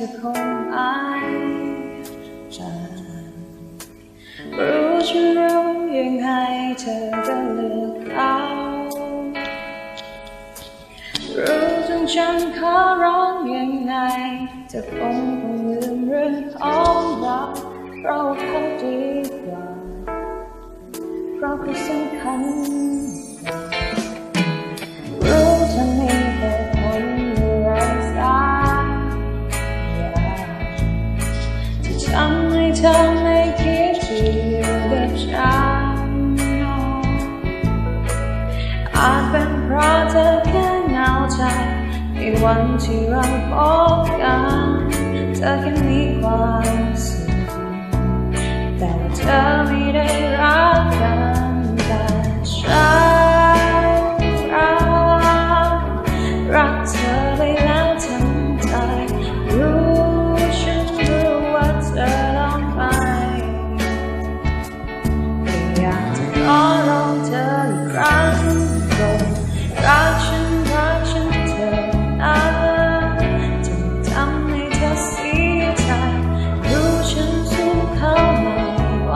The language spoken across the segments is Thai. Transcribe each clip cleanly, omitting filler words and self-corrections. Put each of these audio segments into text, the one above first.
จะคงหายใจรู้ฉันรู้ยังไงเธอจะเลือกเขารู้จนฉันขอร้องยังไงจะคงลืมเรื่องของเราเขาดีกว่าเพราะเขาสำคัญรู้จะมีเหตุผลอะไรสักอย่างที่ทำให้เธอไม่คิดจะอยู่กับฉันอาจเป็นเพราะเธอแค่เหงาใจในวันที่เราพบกันเธอแค่มีความสุขแต่เธอไม่ได้รักกันแต่ฉันรักเธอไปแล้วทั้งใจรู้ฉันรู้ว่าเธอต้องไปอยากจะขอร้องเธออีกครั้งโปรดรักฉันเธอนะจะทำให้เธอเสียใจรู้ฉันสู้เขาไม่ไหว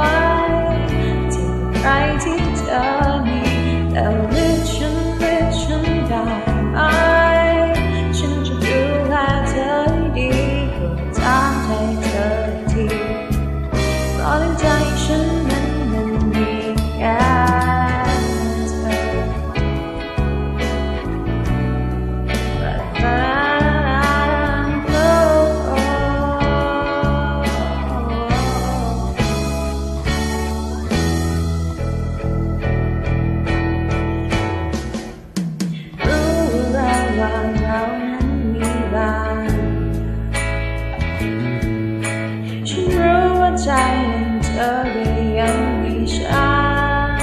ที่ใครที่เธอมีแต่เลือกฉันได้ไหมฉันจะดูแลเธอให้ดีโปรดตามใจเธอทีเพราะในใจฉันนั้นมันมีแค่เธอเรานั้นมีบางฉันรู้ว่าใจของเธอได้ยังมีฉัน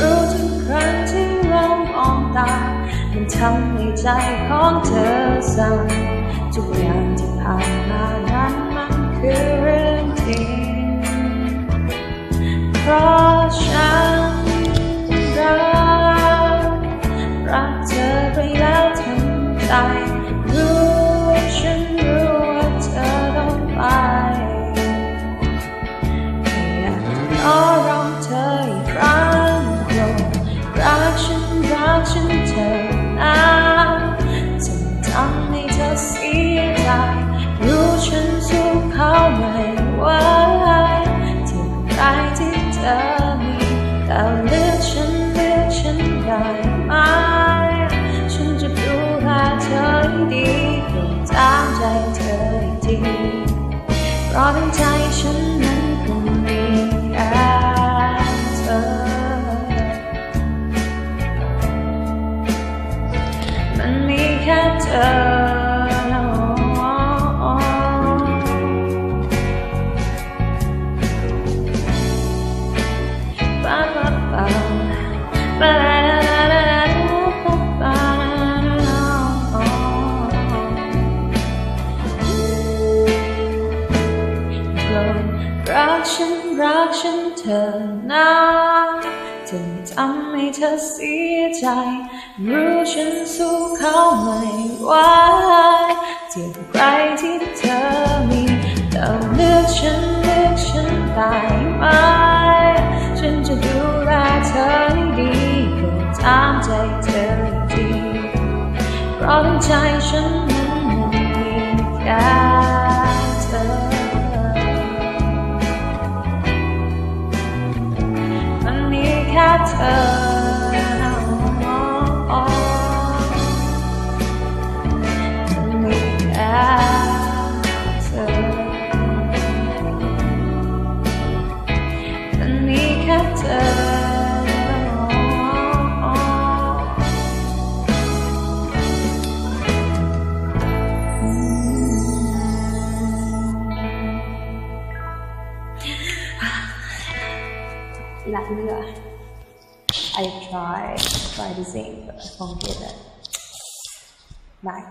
รู้ทุกครั้งที่เรามองตามันทำให้ใจของเธอสั่นทุกอย่างที่ผ่านมานั้นมันคือเรื่องจริงเพราะฉันรักเธอไปแล้วทั้งใจรู้ฉันรู้ว่าเธอต้องไปอยากขอร้องเธออีกครั้งโปรดรักฉันเธอนะจะทำให้เธอเสียใจรู้ฉันสู้เขาไม่ไหวที่ใครที่เธอมีแต่เลือกฉันได้ไหมฉันจะดูแลเธอให้ดีโปรดตามใจเธอให้ดีเพราะในใจฉันนั้นคงมีแค่เธอมันมีแค่เธอรักฉันเธอนะจะไม่ทำให้เธอเสียใจรู้ฉันสู้เขาไม่ไหวเทียบใครที่เธอมีแต่เลือกฉันได้ไหมฉันจะดูแลเธอให้ดีโปรดตามใจเธอทีเพราะในใจฉันนั้นมันมีแค่เธอแค่เธอมันมีแค่เธอมันมีแค่เธอหลักเรือI try to sing, but I can't get it. Bye.